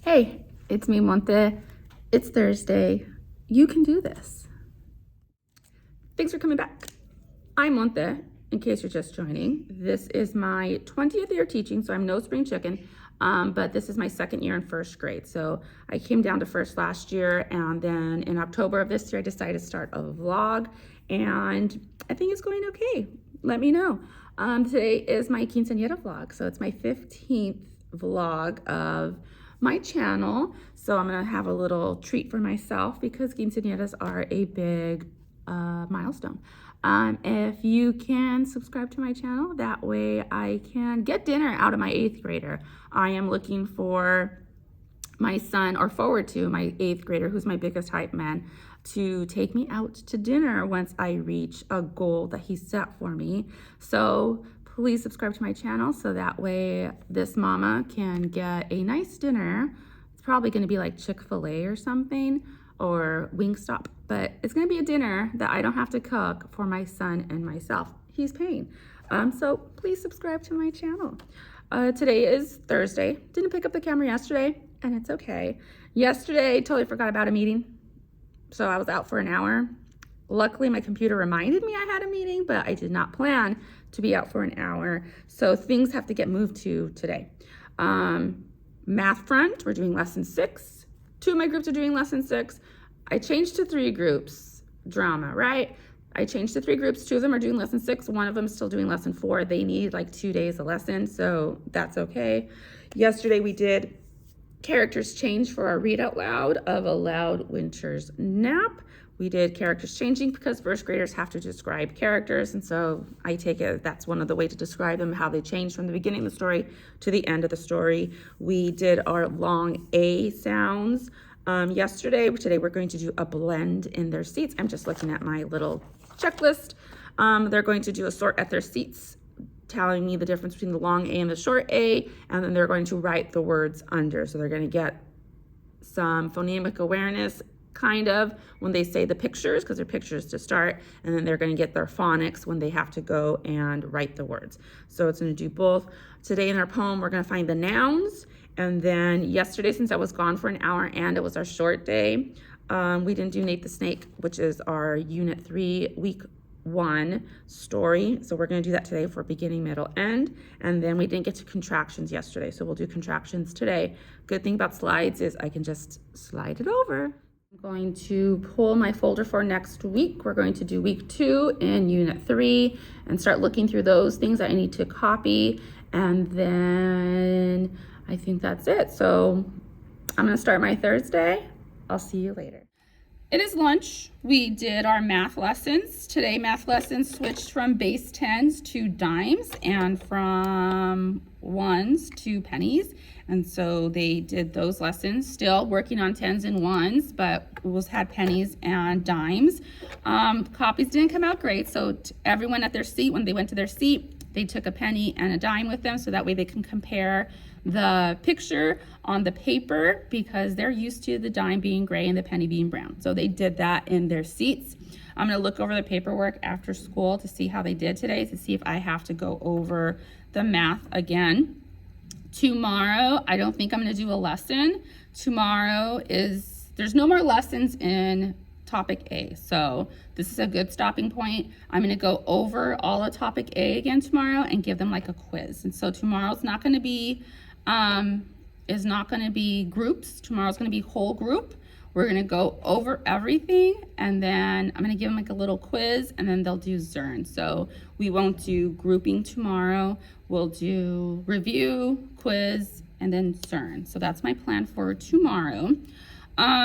Hey, it's me, Monte. It's Thursday. You can do this. Thanks for coming back. I'm Monte, in case you're just joining. This is my 20th year teaching, so I'm no spring chicken, but this is my second year in first grade. So I came down to first last year, and then in October of this year, I decided to start a vlog, and I think it's going okay. Let me know. Today is my quinceañera vlog, so it's my 15th vlog of my channel. So I'm gonna have a little treat for myself because quinceañeras are a big milestone. If you can subscribe to my channel, that way I can get dinner out of my 8th grader. I am looking for my son, or forward to my 8th grader, who's my biggest hype man, to take me out to dinner once I reach a goal that he set for me. So please subscribe to my channel so that way this mama can get a nice dinner. It's probably gonna be like Chick-fil-A or something, or Wingstop, but it's gonna be a dinner that I don't have to cook for my son and myself. He's paying. So please subscribe to my channel. Today is Thursday. Didn't pick up the camera yesterday, and it's okay. Yesterday, totally forgot about a meeting. So I was out for an hour. Luckily, my computer reminded me I had a meeting, but I did not plan to be out for an hour. So things have to get moved to today. Math front, we're doing lesson 6. 2 of my groups are doing lesson 6. I changed to 3 groups, drama, right? I changed to 3 groups. 2 of them are doing lesson 6. 1 of them is still doing lesson 4. They need like 2 days a lesson, so that's okay. Yesterday we did characters change for our read out loud of A Loud Winter's Nap. We did characters changing because first graders have to describe characters, and so I take it that's one of the ways to describe them, how they change from the beginning of the story to the end of the story. We did our long A sounds yesterday. Today we're going to do a blend in their seats. I'm just looking at my little checklist. They're going to do a sort at their seats, telling me the difference between the long A and the short A, and then they're going to write the words under. So they're going to get some phonemic awareness, kind of, when they say the pictures, because they're pictures to start, and then they're going to get their phonics when they have to go and write the words. So it's going to do both. Today in our poem, we're going to find the nouns, and then yesterday, since I was gone for an hour and it was our short day, we didn't do Nate the Snake, which is our Unit 3, Week 1 story. So we're going to do that today for beginning, middle, end. And then we didn't get to contractions yesterday, so we'll do contractions today. Good thing about slides is I can just slide it over. I'm going to pull my folder for next week. We're going to do week 2 in Unit 3 and start looking through those things that I need to copy. And then I think that's it. So I'm going to start my Thursday. I'll see you later. It is lunch. We did our math lessons. Today, math lessons switched from base 10s to dimes and from 1s to pennies. And so they did those lessons, still working on 10s and 1s, but had pennies and dimes. Copies didn't come out great. So everyone at their seat, when they went to their seat, they took a penny and a dime with them, so that way they can compare the picture on the paper, because they're used to the dime being gray and the penny being brown. So they did that in their seats. I'm going to look over the paperwork after school to see how they did today, to see if I have to go over the math again. Tomorrow, I don't think I'm going to do a lesson. Tomorrow there's no more lessons in topic A. So this is a good stopping point. I'm going to go over all of topic A again tomorrow and give them like a quiz. And so tomorrow's not going to be groups. Tomorrow's going to be whole group. We're going to go over everything, and then I'm going to give them like a little quiz, and then they'll do Zern. So we won't do grouping tomorrow. We'll do review, quiz, and then Zern. So that's my plan for tomorrow.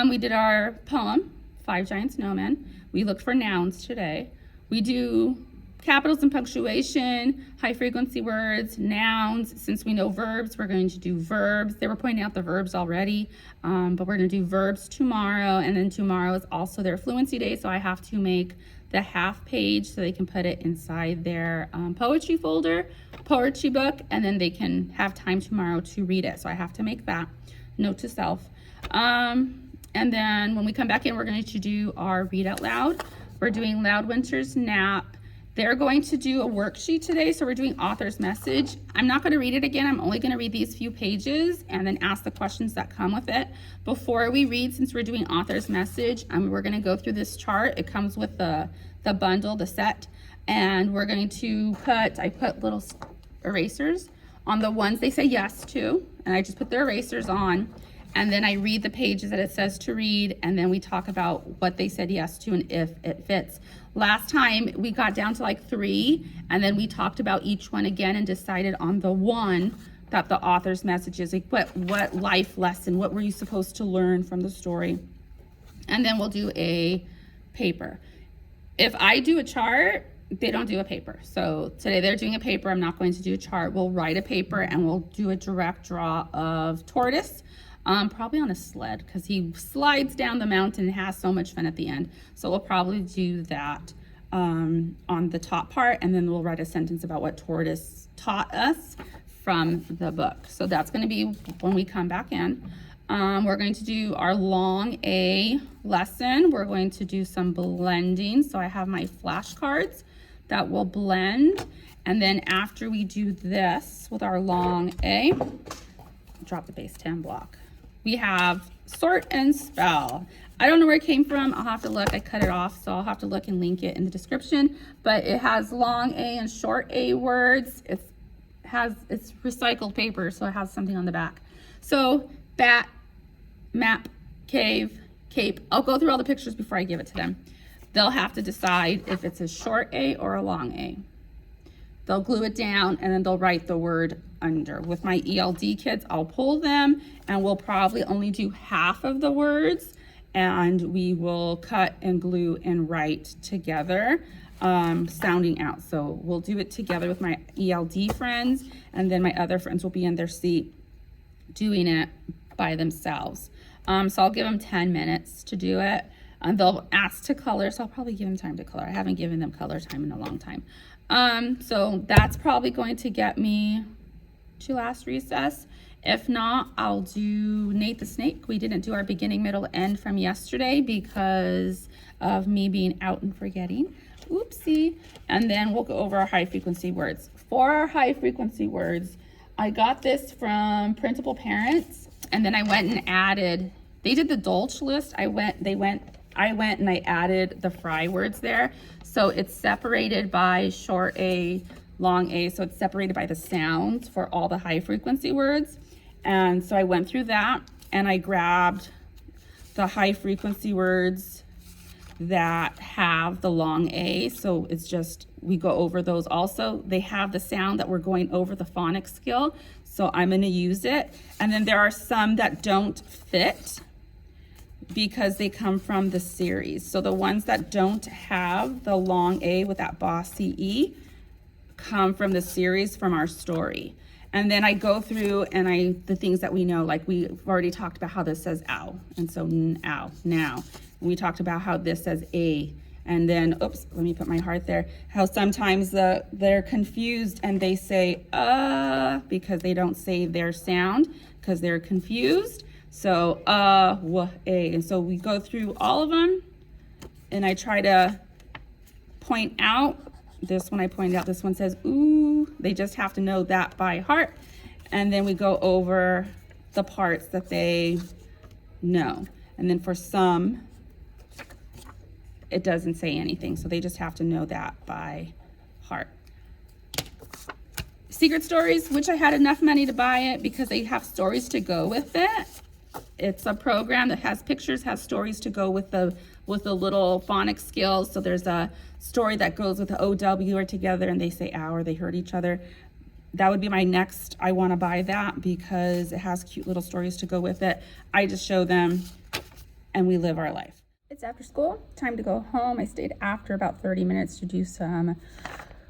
We did our poem, 5 Giant Snowmen. We looked for nouns today. We do capitals and punctuation, high frequency words, nouns. Since we know verbs, we're going to do verbs. They were pointing out the verbs already, but we're going to do verbs tomorrow. And then tomorrow is also their fluency day, so I have to make the half page so they can put it inside their poetry folder, poetry book, and then they can have time tomorrow to read it. So I have to make that. Note to self. And then when we come back in, we're going to do our read out loud. We're doing Loud Winter's Nap, They're going to do a worksheet today, so we're doing author's message. I'm not going to read it again. I'm only going to read these few pages and then ask the questions that come with it. Before we read, since we're doing author's message, we're going to go through this chart. It comes with the bundle, the set, and we're going to I put little erasers on the ones they say yes to, and I just put their erasers on. And then I read the pages that it says to read, and then we talk about what they said yes to and if it fits. Last time we got down to like 3, and then we talked about each one again and decided on the one that the author's message is. Like what life lesson, what were you supposed to learn from the story? And then we'll do a paper. If I do a chart, they don't do a paper. So today they're doing a paper. I'm not going to do a chart. We'll write a paper and we'll do a direct draw of Tortoise. Probably on a sled, because he slides down the mountain and has so much fun at the end. So we'll probably do that on the top part, and then we'll write a sentence about what Tortoise taught us from the book. So that's going to be when we come back in. We're going to do our long A lesson. We're going to do some blending. So I have my flashcards that will blend. And then after we do this with our long A, drop the base 10 block. We have sort and spell. I don't know where it came from. I'll have to look. I cut it off, so I'll have to look and link it in the description. But it has long A and short A words. It's recycled paper, so it has something on the back. So bat, map, cave, cape. I'll go through all the pictures before I give it to them. They'll have to decide if it's a short A or a long A. They'll glue it down and then they'll write the word under. With my ELD kids, I'll pull them and we'll probably only do half of the words, and we will cut and glue and write together, sounding out. So we'll do it together with my ELD friends, and then my other friends will be in their seat doing it by themselves. So I'll give them 10 minutes to do it. And they'll ask to color, so I'll probably give them time to color. I haven't given them color time in a long time. So that's probably going to get me to last recess. If not, I'll do Nate the Snake. We didn't do our beginning, middle, end from yesterday because of me being out and forgetting. Oopsie. And then we'll go over our high frequency words. For our high frequency words, I got this from Printable Parents, and then I went and added, they did the Dolce list. I went and I added the fry words there. So it's separated by short A, long A. So it's separated by the sounds for all the high frequency words. And so I went through that and I grabbed the high frequency words that have the long A. So it's just, we go over those also. They have the sound that we're going over the phonics skill. So I'm going to use it. And then there are some that don't fit because they come from the series. So the ones that don't have the long A with that bossy E come from the series, from our story. And then I go through and the things that we know, like we've already talked about how this says ow. And so ow, now. We talked about how this says A. And then, oops, let me put my heart there. How sometimes they're confused and they say because they don't say their sound because they're confused. So w, A. And so we go through all of them and I try to point out. This one I pointed out, this one says ooh. They just have to know that by heart. And then we go over the parts that they know. And then for some, it doesn't say anything. So they just have to know that by heart. Secret Stories, which I had enough money to buy it because they have stories to go with it. It's a program that has pictures, has stories to go with the little phonics skills. So there's a story that goes with the OW or together and they say ow or they hurt each other. That would be my next. I want to buy that because it has cute little stories to go with it. I just show them and we live our life. It's after school, time to go home. I stayed after about 30 minutes to do some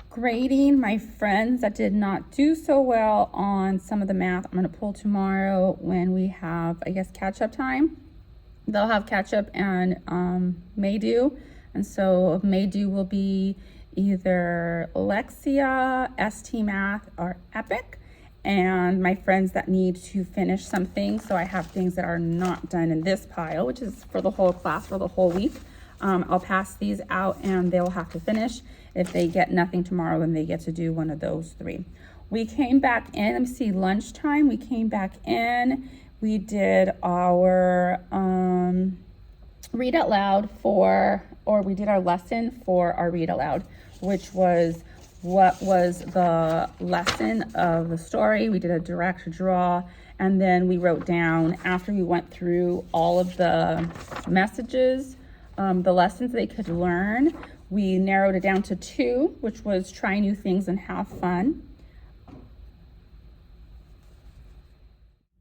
grading. My friends that did not do so well on some of the math, I'm going to pull tomorrow when we have, I guess, catch-up time. They'll have catch-up and May-do. And so May-do will be either Lexia, ST Math, or Epic. And my friends that need to finish some things, so I have things that are not done in this pile, which is for the whole class for the whole week. I'll pass these out and they'll have to finish. If they get nothing tomorrow, then they get to do one of those 3. We came back in, let me see, lunchtime, we came back in, we did our read out loud we did our lesson for our read out loud, which was what was the lesson of the story. We did a direct draw, and then we wrote down, after we went through all of the messages, the lessons they could learn, we narrowed it down to 2, which was try new things and have fun.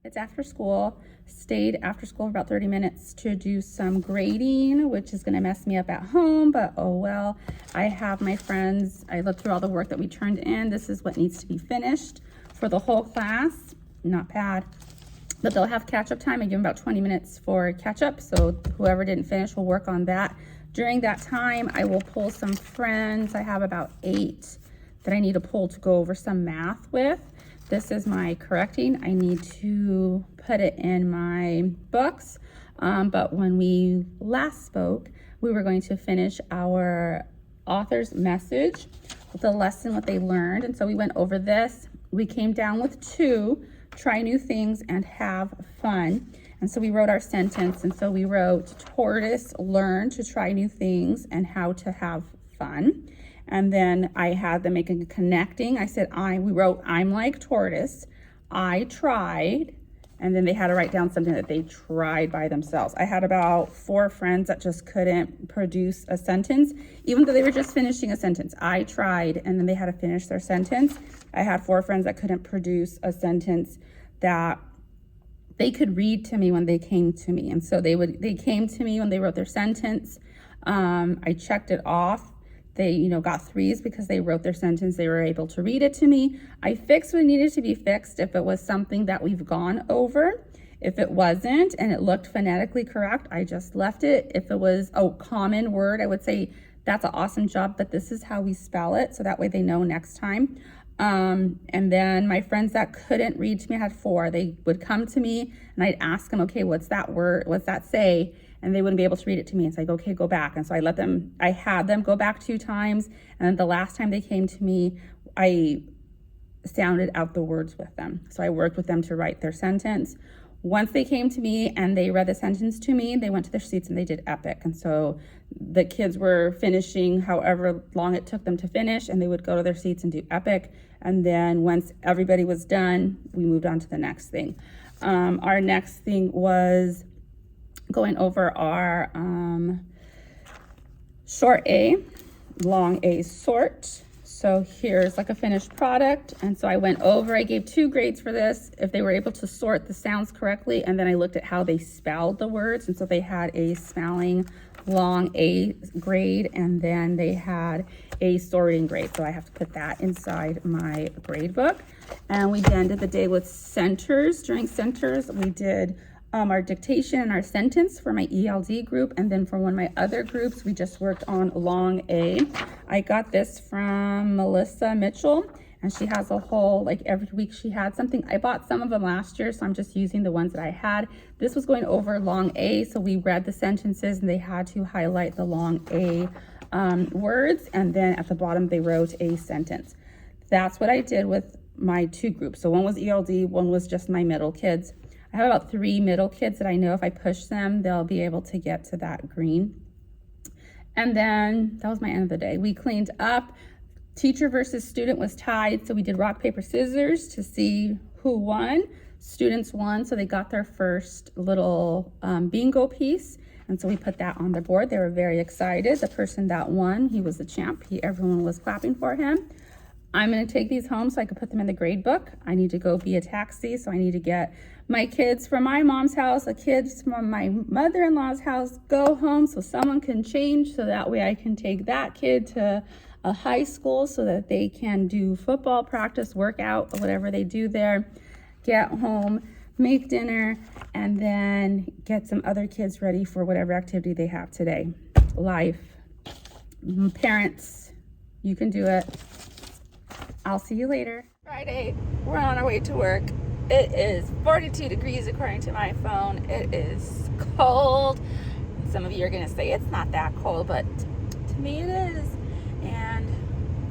It's after school, stayed after school for about 30 minutes to do some grading, which is gonna mess me up at home, but oh well. I have my friends, I looked through all the work that we turned in. This is what needs to be finished for the whole class. Not bad, but they'll have catch-up time. I give them about 20 minutes for catch-up, so whoever didn't finish will work on that. During that time, I will pull some friends. I have about 8 that I need to pull to go over some math with. This is my correcting. I need to put it in my books. But when we last spoke, we were going to finish our author's message, the lesson, what they learned. And so we went over this. We came down with 2, try new things and have fun. And so we wrote our sentence. And so we wrote, tortoise learned to try new things and how to have fun. And then I had them making a connecting. I said, we wrote, I'm like tortoise. I tried. And then they had to write down something that they tried by themselves. I had about 4 friends that just couldn't produce a sentence, even though they were just finishing a sentence. I tried, and then they had to finish their sentence. I had 4 friends that couldn't produce a sentence that they could read to me when they came to me. And so they came to me when they wrote their sentence. I checked it off. They, got 3s because they wrote their sentence. They were able to read it to me. I fixed what needed to be fixed if it was something that we've gone over. If it wasn't and it looked phonetically correct, I just left it. If it was a common word, I would say, that's an awesome job, but this is how we spell it. So that way they know next time. And then my friends that couldn't read to me, I had 4. They would come to me and I'd ask them, okay, what's that word? What's that say? And they wouldn't be able to read it to me. And so I go, okay, go back. And so I had them go back 2 times. And then the last time they came to me, I sounded out the words with them. So I worked with them to write their sentence. Once they came to me and they read the sentence to me, they went to their seats and they did epic. And so the kids were finishing however long it took them to finish, and they would go to their seats and do epic. And then once everybody was done, we moved on to the next thing. Our next thing was going over our short A, long A sort. So here's like a finished product. And so I went over, I gave 2 grades for this, if they were able to sort the sounds correctly. And then I looked at how they spelled the words. And so they had a spelling long A grade, and then they had a sorting grade. So I have to put that inside my grade book. And we then did the day with centers. During centers, we did our dictation and our sentence for my ELD group, and then for one of my other groups, we just worked on long A. I got this from Melissa Mitchell, and she has a whole, like every week she had something. I bought some of them last year, so I'm just using the ones that I had. This was going over long A, so we read the sentences and they had to highlight the long A words, and then at the bottom they wrote a sentence. That's what I did with my 2 groups. So one was ELD, one was just my middle kids. I have about 3 middle kids that I know if I push them, they'll be able to get to that green. And then that was my end of the day. We cleaned up. Teacher versus student was tied, so we did rock, paper, scissors to see who won. Students won, so they got their first little bingo piece. And so we put that on the board. They were very excited. The person that won, he was the champ. Everyone was clapping for him. I'm going to take these home so I can put them in the grade book. I need to go be a taxi, so I need to get my kids from my mom's house, the kids from my mother-in-law's house, go home so someone can change, so that way I can take that kid to a high school so that they can do football practice, workout, whatever they do there, get home, make dinner, and then get some other kids ready for whatever activity they have today. Life. Parents, you can do it. I'll see you later. Friday, we're on our way to work. It is 42 degrees according to my phone. It is cold. Some of you are gonna say it's not that cold, but to me it is. And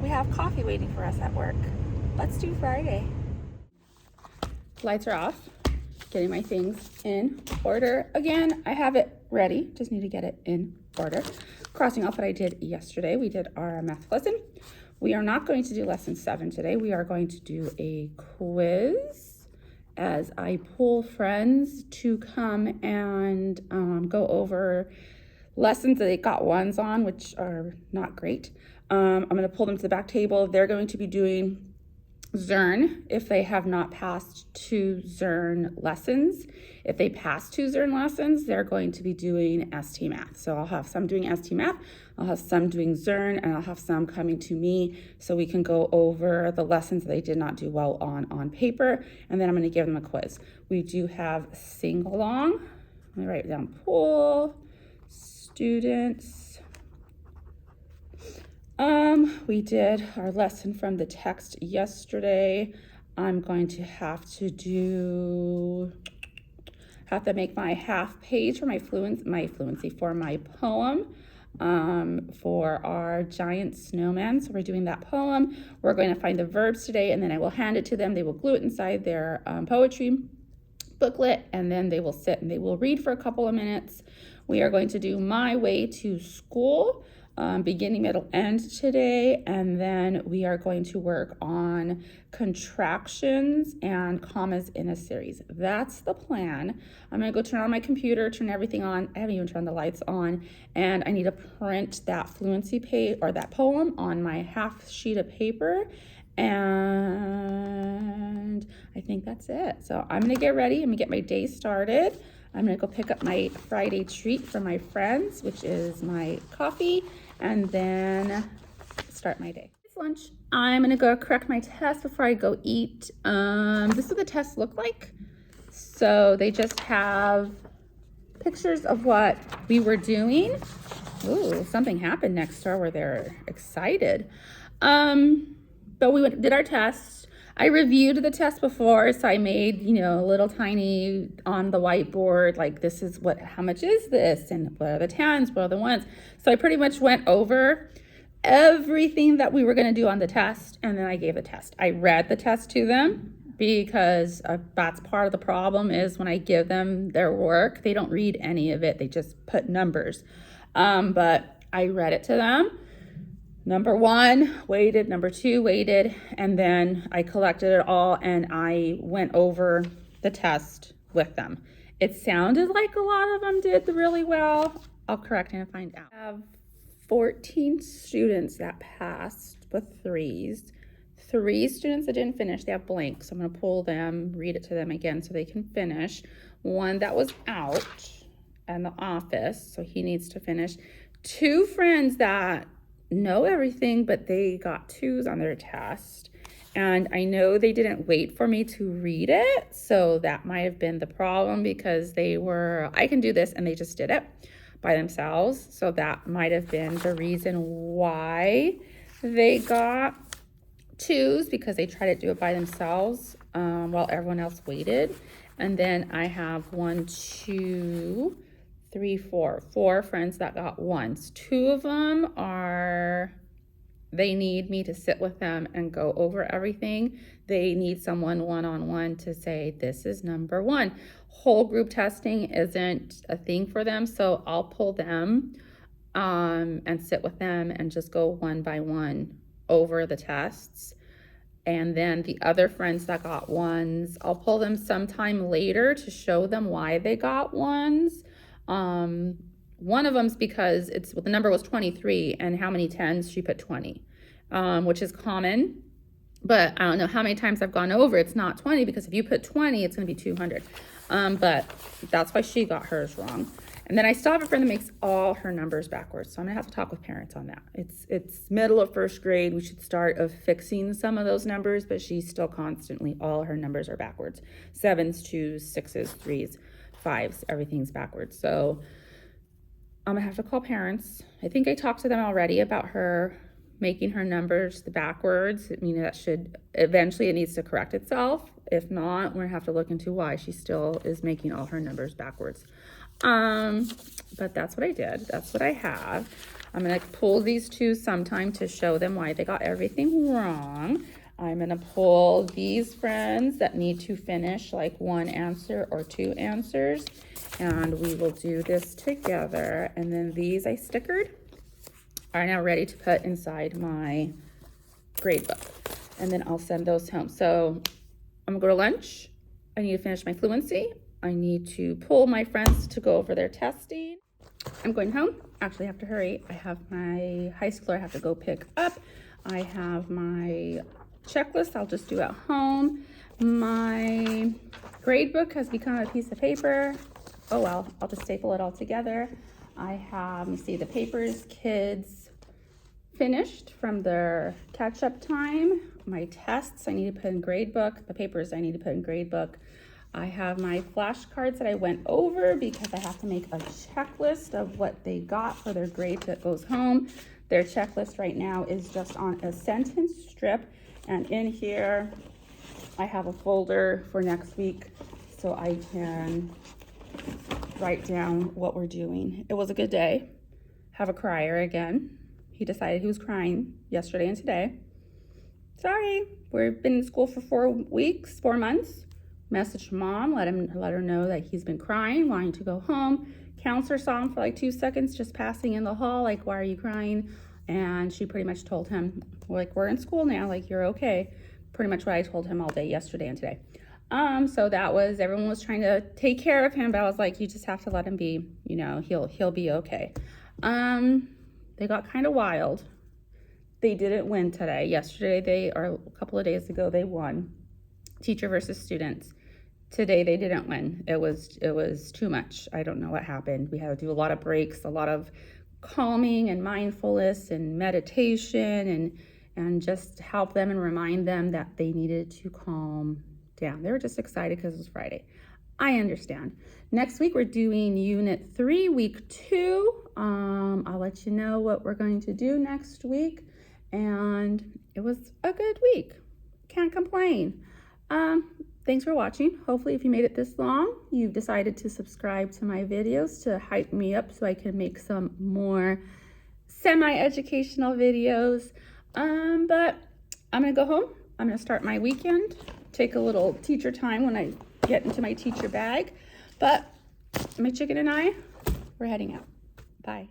we have coffee waiting for us at work. Let's do Friday. Lights are off. Getting my things in order again. I have it ready, just need to get it in order. Crossing off what I did yesterday. We did our math lesson. We are not going to do lesson 7 today. We are going to do a quiz as I pull friends to come and go over lessons that they got ones on, which are not great. I'm going to pull them to the back table. They're going to be doing Zern if they have not passed 2 Zern lessons. If they pass 2 Zern lessons, they're going to be doing ST Math. So I'll have some doing ST Math, I'll have some doing Zern, and I'll have some coming to me so we can go over the lessons that they did not do well on paper, and then I'm going to give them a quiz. We do have sing-along. Let me write it down. Pool, students. We did our lesson from the text yesterday. I'm going to have to make my half page for my fluency for my poem for our giant snowman. So we're doing that poem. We're going to find the verbs today, and then I will hand it to them. They will glue it inside their poetry booklet, and then they will sit and they will read for a couple of minutes. We are going to do My Way to School, beginning, middle, end today, and then we are going to work on contractions and commas in a series. That's the plan. I'm gonna go turn on my computer, turn everything on. I haven't even turned the lights on, and I need to print that fluency page or that poem on my half sheet of paper, and I think that's it. So I'm gonna get ready. I'm gonna get my day started. I'm gonna go pick up my Friday treat for my friends, which is my coffee, and then start my day. It's lunch. I'm gonna go correct my test before I go eat. This is what the tests look like. So they just have pictures of what we were doing. Ooh, something happened next door where they're excited. But we did our test. I reviewed the test before, so I made, a little tiny on the whiteboard, like this is how much is this? And what are the tens, what are the ones? So I pretty much went over everything that we were gonna do on the test, and then I gave the test. I read the test to them because that's part of the problem is when I give them their work, they don't read any of it, they just put numbers. But I read it to them. Number 1 weighted, number 2 weighted, and then I collected it all and I went over the test with them. It sounded like a lot of them did really well. I'll correct and find out. I have 14 students that passed with 3s. 3 students that didn't finish, they have blanks. So I'm gonna pull them, read it to them again so they can finish. 1 that was out in the office, so he needs to finish. 2 friends that know everything, but they got 2s on their test. And I know they didn't wait for me to read it, so that might have been the problem because I can do this, and they just did it by themselves. So that might have been the reason why they got 2s, because they tried to do it by themselves while everyone else waited. And then I have 1, 2, 3, 4 friends that got 1s. 2 of them they need me to sit with them and go over everything. They need someone one-on-one to say, this is number 1. Whole group testing isn't a thing for them, so I'll pull them and sit with them and just go one by one over the tests. And then the other friends that got 1s, I'll pull them sometime later to show them why they got 1s. One of them's because the number was 23, and how many 10s? She put 20, which is common, but I don't know how many times I've gone over. It's not 20, because if you put 20, it's going to be 200. But that's why she got hers wrong. And then I still have a friend that makes all her numbers backwards. So I'm gonna have to talk with parents on that. It's middle of 1st grade. We should start fixing some of those numbers, but she's still constantly, all her numbers are backwards. 7s, 2s, 6s, 3s, 5s, everything's backwards. So I'm gonna have to call parents. I think I talked to them already about her making her numbers backwards. I mean, that should, eventually it needs to correct itself. If not, we're gonna have to look into why she still is making all her numbers backwards. But that's what I did. That's what I have. I'm gonna pull these two sometime to show them why they got everything wrong. I'm gonna pull these friends that need to finish like 1 answer or 2 answers, and we will do this together. And then these I stickered are now ready to put inside my grade book, and then I'll send those home. So I'm gonna go to lunch. I need to finish my fluency. I need to pull my friends to go over their testing. I'm going home. Actually, I have to hurry. I have my high schooler I have to go pick up. I have my checklist I'll just do at home. My grade book has become a piece of paper. Oh well, I'll just staple it all together. I have, let me see, the papers kids finished from their catch-up time. My tests I need to put in grade book. The papers I need to put in grade book. I have my flashcards that I went over because I have to make a checklist of what they got for their grade that goes home. Their checklist right now is just on a sentence strip, and in here I have a folder for next week so I can write down what we're doing. It was a good day. Have a crier again. He decided he was crying yesterday and today. Sorry, we've been in school for 4 months. Messaged mom, let her know that he's been crying, wanting to go home. Counselor saw him for like 2 seconds, just passing in the hall, like, why are you crying? And she pretty much told him, like, we're in school now, like, you're okay. Pretty much what I told him all day yesterday and today. So that was, everyone was trying to take care of him, but I was like, you just have to let him be, you know, he'll be okay. They got kind of wild. They didn't win today. Yesterday, or a couple of days ago, they won. Teacher versus students. Today they didn't win. It was too much. I don't know what happened. We had to do a lot of breaks, a lot of calming and mindfulness and meditation, and just help them and remind them that they needed to calm down. They were just excited because it was Friday. I understand. Next week we're doing Unit 3, Week 2. I'll let you know what we're going to do next week. And it was a good week. Can't complain. Thanks for watching. Hopefully if you made it this long, you've decided to subscribe to my videos to hype me up so I can make some more semi-educational videos. But I'm gonna go home. I'm gonna start my weekend, take a little teacher time when I get into my teacher bag. But my chicken and I, we're heading out. Bye.